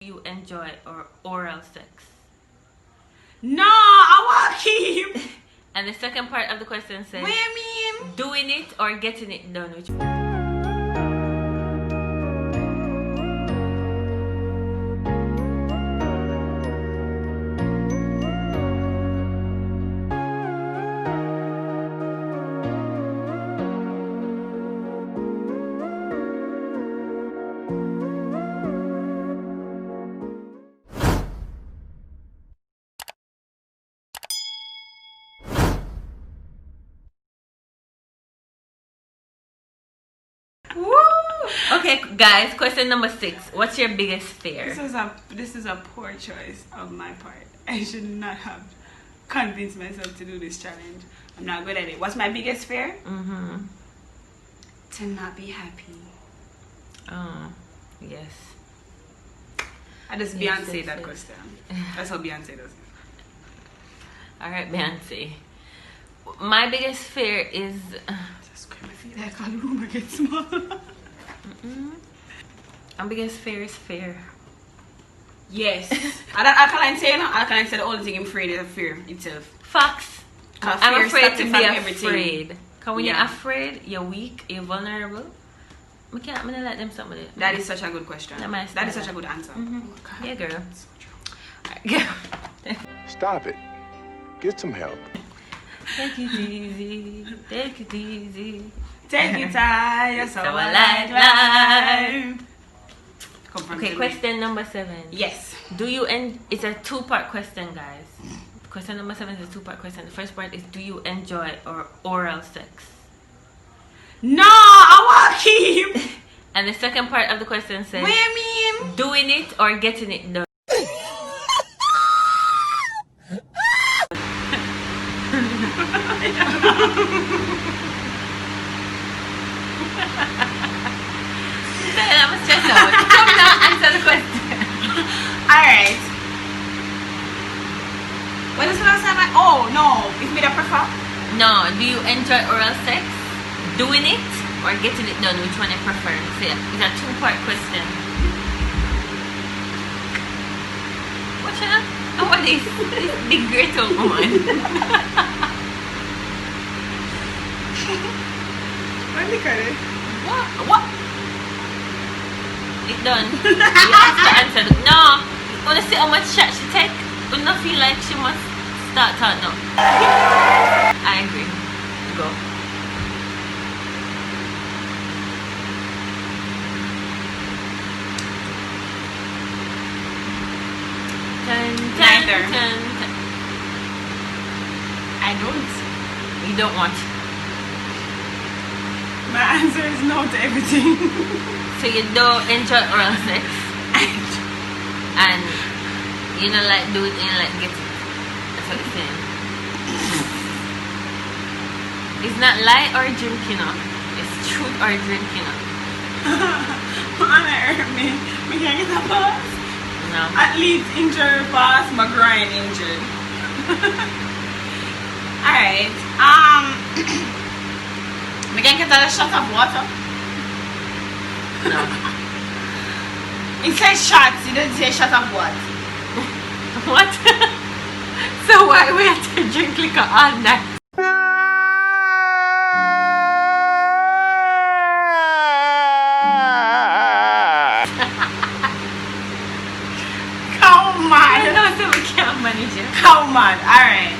You enjoy oral sex? No, I want keep. And the second part of the question says, What you mean? Doing it or getting it done? Which Woo! Okay, guys, question number 6. What's your biggest fear? This is a poor choice of my part. I should not have convinced myself to do this challenge. I'm not good at it. What's my biggest fear? To not be happy. Oh, yes. I just Yes, Beyonce yes, that yes. question. That's how Beyonce does it. Alright, Beyonce. My biggest fear is... Just grab my feet like all the room gets small. my biggest fear is fear. Yes. I can't say the only thing I'm afraid is fear itself. Facts. I'm Fear afraid stops to me be from everything. afraid. Because when Yeah. you're afraid, you're weak, you're vulnerable. I can't let them something with it. That is such a good question. That is such a good answer. Oh my God. Yeah, girl. So true. Stop it. Get some help. Take it easy. Take it easy. Take it high, that's So how I I like like life. Come from Okay, Jimmy. question number 7. Yes. Do you it's a 2-part question, guys. Question number 7 is a 2-part question. The first part is, do you enjoy oral sex? No, I want keep. And the second part of the question says, What you mean? doing it or getting it done? I'm stressed out. Come now, answer the question. Alright. What is the last time oh no, it's me that prefer? No, do you enjoy oral sex? Doing it or getting it done? Which one you prefer? So yeah, it's a 2-part question. Watch out. Oh, what is this big great old woman? Look at it. What? It's done. You have to answer. No. You want to see how much shot she take? You not feel like she must start talking now. I agree. Go. Neither. I don't. You don't want. My answer is no to everything. So you don't enjoy oral sex and you don't like do it and you like get it. That's what you're saying. It's not lie or drink, you know. It's truth or drink, you know. Wanna hurt me? We can't get a pass. No. At least injury pass, my grind injured. Alright. We can get a shot of water. No. It says shots, it doesn't say shot of what? What? So why we have to drink liquor all night? Come I on. know so we can't manage it. Come on. Alright.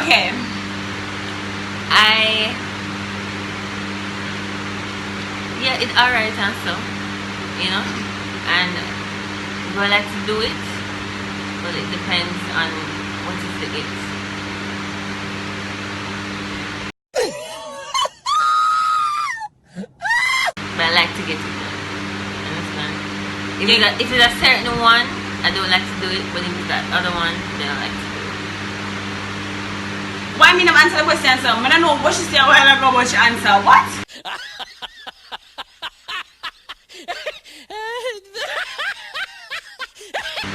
Okay. Yeah, it's alright also, you know, and do I like to do it? But it depends on what is the it. But I like to get it done. Understand? If it's a certain one, I don't like to do it, but if it's that other one, then I like to do it. Why me not answer the question, sir? I don't know what she said a while ago, but she answer. What?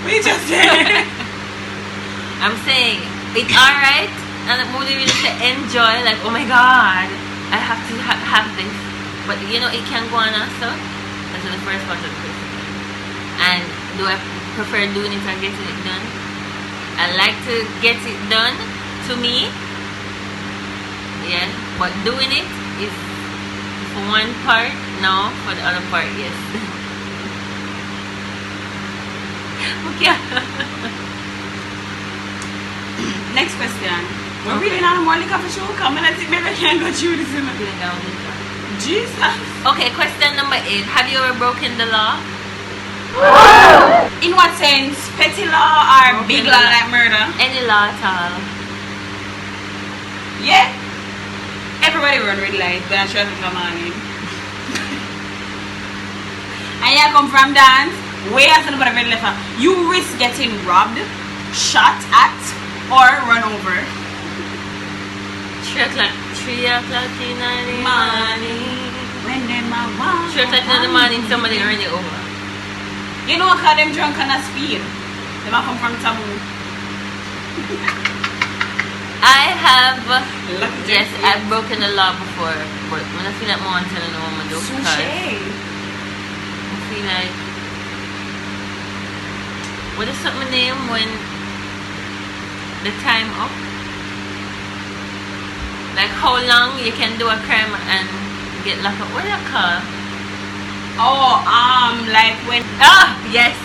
We just said. I'm saying it's alright, and I'm only really to enjoy, like, oh my god, I have to have this. But you know, it can go on also. That's the first part of the question. And Do I prefer doing it or getting it done? I like to get it done, to me. Yeah, but doing it is for one part, no, for the other part, yes. Okay. Next question. We're reading on a more liquor for sure. Come on, I think maybe I can't go through this. Jesus. Okay, question number 8. Have you ever broken the law? In what sense? Petty law or big law like murder? Any law at all. Yeah. Everybody run red light, but I'm sure it's come on in. And you come from dance, way as anybody red left. You risk getting robbed, shot at, or run over. 3 o'clock in the morning. When them a walk. 3 o'clock in the morning, somebody run you over. You know how them drunk and a speed. Them a come from Taboo. I have, yes, I've broken the law before, but when I feel like I want to know what I'm doing, because I feel like, what is something name when the time up? Like how long you can do a crime and get locked up? What do you call? Oh, like when... Ah, yes.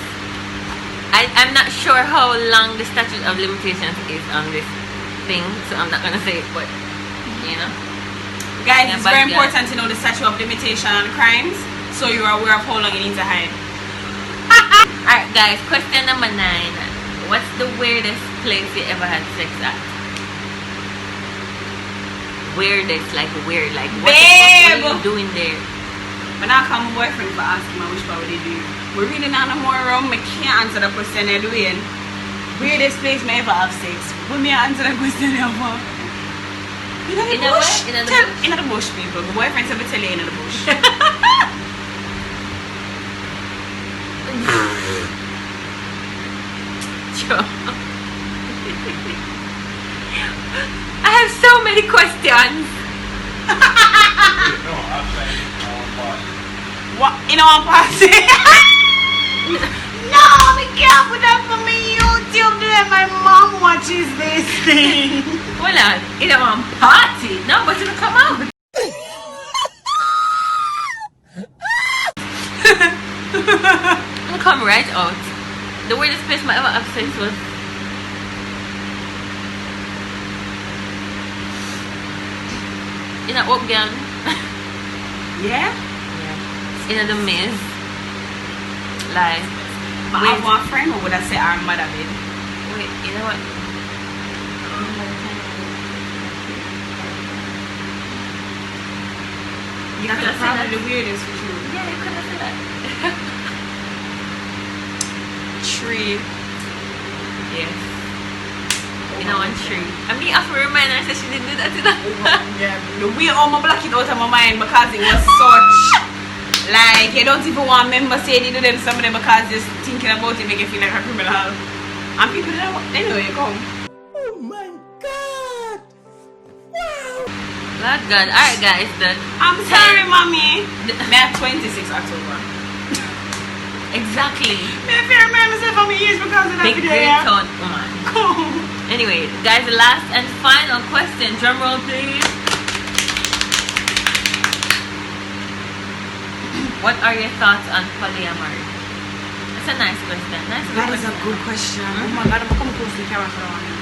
I'm not sure how long the statute of limitations is on this thing, so I'm not gonna say it, but you know. Guys, Yeah, it's but very yeah. important to know the statute of limitation on crimes, so you're aware of how long you need to hide. Alright guys, question number 9. What's the weirdest place you ever had sex at? Weirdest, like weird, like what the fuck were you doing there? When I call my boyfriend for asking me which part would they do. We're reading on a more room, I can't answer the question they're doing. Weirdest place may ever have sex. When me answer the question they're for. In the bush? In the bush. In the bush, people. My boyfriend said tell you in the bush. Sure. I have so many questions. What? In our party? No, be careful that for me YouTube there. My mom watches this thing. Hold on, in a party? No, but it'll come out. It'll come right out. The weirdest place I ever have sex was in a up gang. Yeah? In the maze. Like, But I have one friend who would have said our mother did. wait, you know what? You could That's have said probably that. the weirdest for sure. Yeah, you could have said that. Tree. Yes. You know, one tree. I mean, I have to remind her that she didn't do that to that. Yeah, the way all my block it out of my mind because it was such like you don't even want to remember saying you do them some of them because just thinking about it make you feel like a criminal. And people don't want anyway you come. Oh my God! Wow! Lord God. Alright guys, I'm sorry mommy. May I 26 October. Exactly. May I remember myself on my ears because of that Big video. great Yeah? tone. Woman. Come. Anyway, guys, the last and final question. Drum roll please. What are your thoughts on polyamory? That's a nice question. That is a good question. Oh my God, I'm coming close to the camera for a while.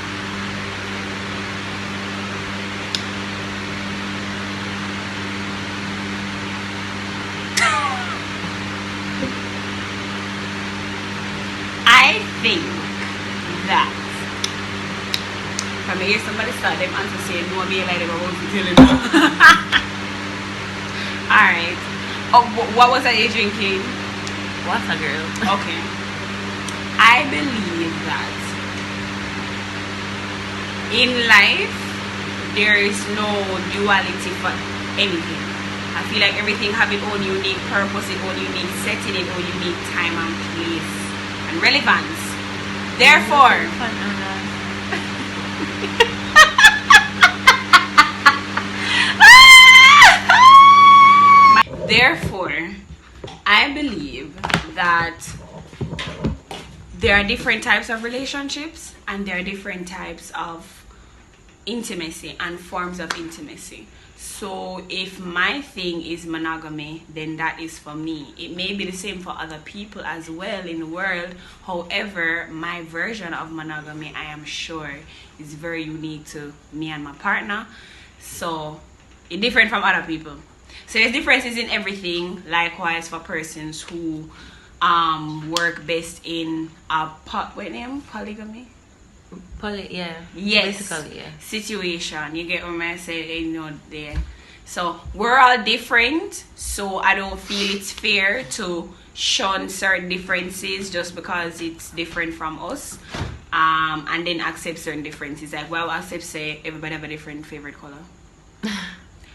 I think that if I hear somebody start them answer saying no be like they were going to tell him. Alright. Oh, what was that you drinking? What's a girl? Okay. I believe that in life there is no duality for anything. I feel like everything have its own unique purpose, its own unique setting, its own unique time and place and relevance. Therefore, I believe that there are different types of relationships, and there are different types of intimacy and forms of intimacy. So if my thing is monogamy, then that is for me. It may be the same for other people as well in the world. However, my version of monogamy, I am sure, is very unique to me and my partner. So it's different from other people. So there's differences in everything. Likewise for persons who work best in a polygamy. Yes, basically, yeah. Situation. You get what I say, you know, there. So we're all different, so I don't feel it's fair to shun certain differences just because it's different from us, and then accept certain differences. Like, well, accept say everybody have a different favorite color.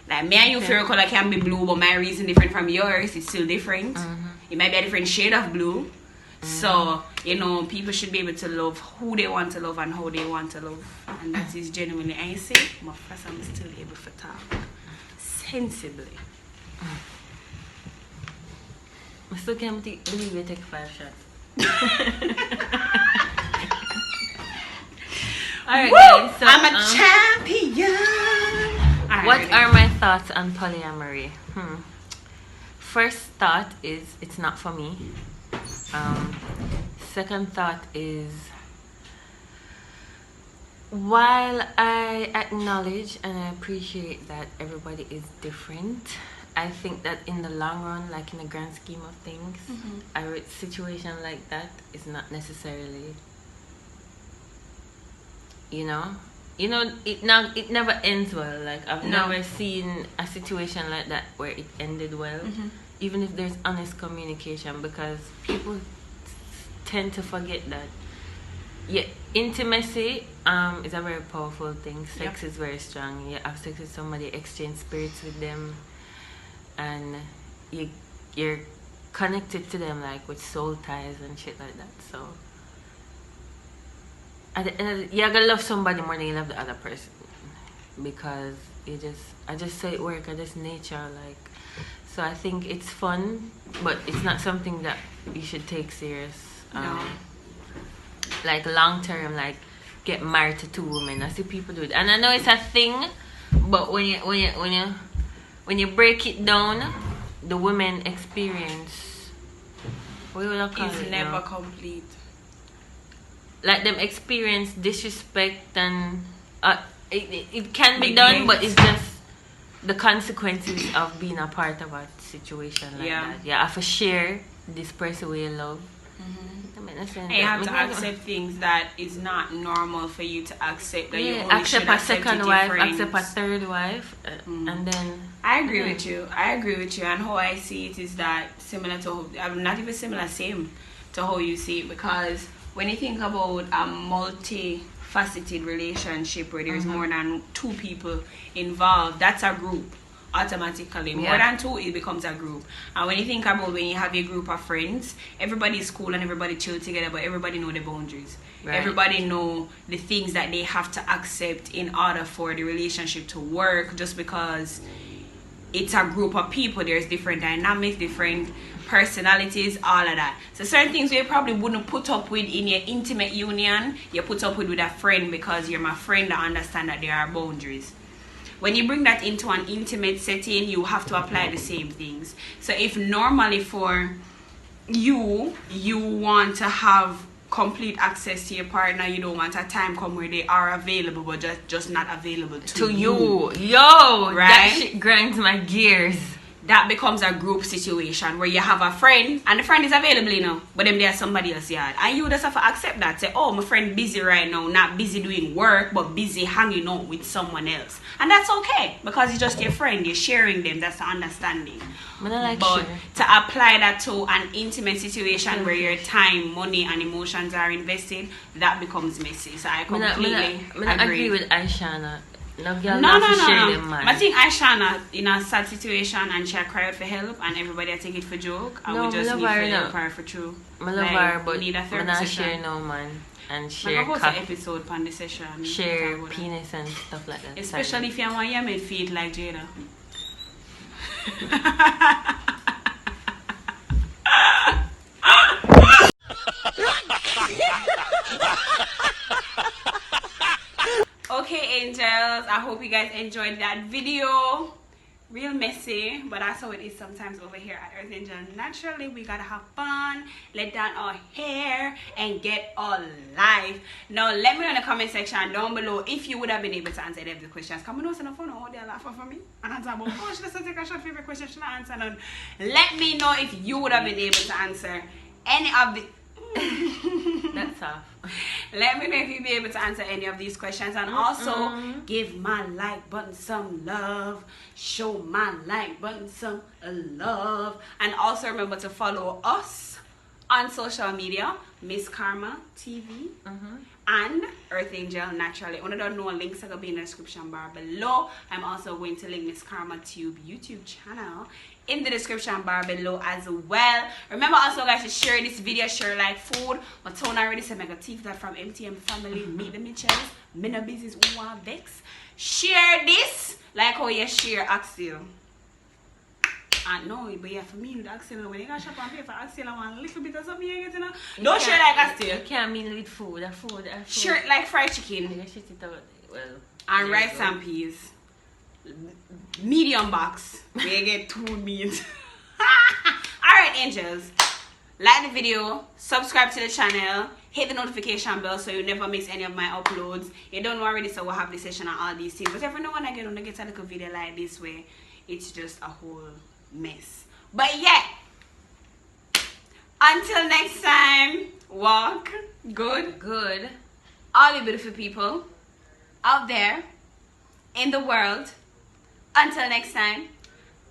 Like me and your favorite color can be blue, but my reason different from yours. It's still different. It might be a different shade of blue. So, you know, people should be able to love who they want to love and how they want to love. And that is genuinely, I say, my first I'm still able to talk sensibly. I still can't believe you take 5 shots. Alright, guys. So, I'm a champion. What are my thoughts on polyamory? First thought is it's not for me. Second thought is, while I acknowledge and I appreciate that everybody is different, I think that in the long run, like in the grand scheme of things, a situation like that is not necessarily, it never ends well. Like I've never seen a situation like that where it ended well, even if there's honest communication, because people tend to forget that. Yeah, intimacy is a very powerful thing. Sex is very strong. You have sex with somebody, exchange spirits with them, and you're connected to them like with soul ties and shit like that. So you're gonna love somebody more than you love the other person, because I just say it work, I just nature like. So I think it's fun, but it's not something that you should take serious. Like long term, like get married to 2 women. I see people do it, and I know it's a thing, but when you break it down, the women experience, what would I call it? It's never complete. Like them experience disrespect, and it can be done, but it's just the consequences of being a part of a situation like that. Yeah, I have to share this person we love. You have to accept things that is not normal for you to accept. That you only accept should a second wife, accept a third wife, and then. I agree with you. And how I see it is that similar to, not even similar, same to how you see it, because when you think about a multi-faceted relationship where there's more than 2 people involved, that's a group automatically. More than 2, it becomes a group. And when you think about when you have a group of friends, everybody's cool and everybody chill together, but everybody know the boundaries. Right. Everybody know the things that they have to accept in order for the relationship to work, just because it's a group of people. There's different dynamics, different personalities, all of that. So certain things you probably wouldn't put up with in your intimate union, you put up with a friend, because you're my friend that understand that there are boundaries. When you bring that into an intimate setting, you have to apply the same things. So if normally for you want to have complete access to your partner, you don't want a time come where they are available but just not available to you. Yo, right? That shit grinds my gears. That becomes a group situation where you have a friend and the friend is available, but then there's somebody else yard, and you just have to accept that. Say, oh, my friend busy right now, not busy doing work, but busy hanging out with someone else, and that's okay, because it's just your friend, you're sharing them. That's the understanding. But to apply that to an intimate situation where your time, money and emotions are invested, that becomes messy. So I completely agree with Aishana. No. I think Aishana in a sad situation and she cried out for help and everybody take it for joke, and we just need to help her for true. I love her, but need a therapy session. Share no man and share episode on the session. Share penis and stuff like that. Especially if you want your made feet like Jada. angels. I hope you guys enjoyed that video. Real messy, but that's how it is sometimes over here at EarthAngel Naturally. We gotta have fun, let down our hair, and get our life. Now, let me know in the comment section down below if you would have been able to answer any of the questions. Come on, no phone, all they laugh for me. And answer about, oh, should I take a short favorite question? Should I answer none? Let me know if you would have been able to answer any of the. That's off. Let me know if you'll be able to answer any of these questions, and also give my like button some love, show my like button some love, and also remember to follow us on social media, MzKarmaTube and EarthAngel Naturally. One of the links are going to be in the description bar below. I'm also going to link MzKarmaTube YouTube channel in the description bar below as well. Remember also, guys, to share this video, share like food. My tone already said mega teeth that from MTM family, meet the Mitchells, Mina business Vex. Share this like how you share Axel. I know, but yeah, for me, with Axel, when you go shop and pay for Axel, I want a little bit of something you get, you know. Don't share like Axel. You can't mean with food. Food. Share it like fried chicken. You shit it out. Well, and rice and peas. Medium box. We get 2 meat. Alright, angels. Like the video, subscribe to the channel, hit the notification bell so you never miss any of my uploads. You don't know already, so we'll have this session and all these things. But every now and again, when I get a little video like this way, it's just a whole mess. But yeah, until next time, walk good. All you beautiful people out there in the world. Until next time,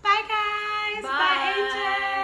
bye guys. Bye angels.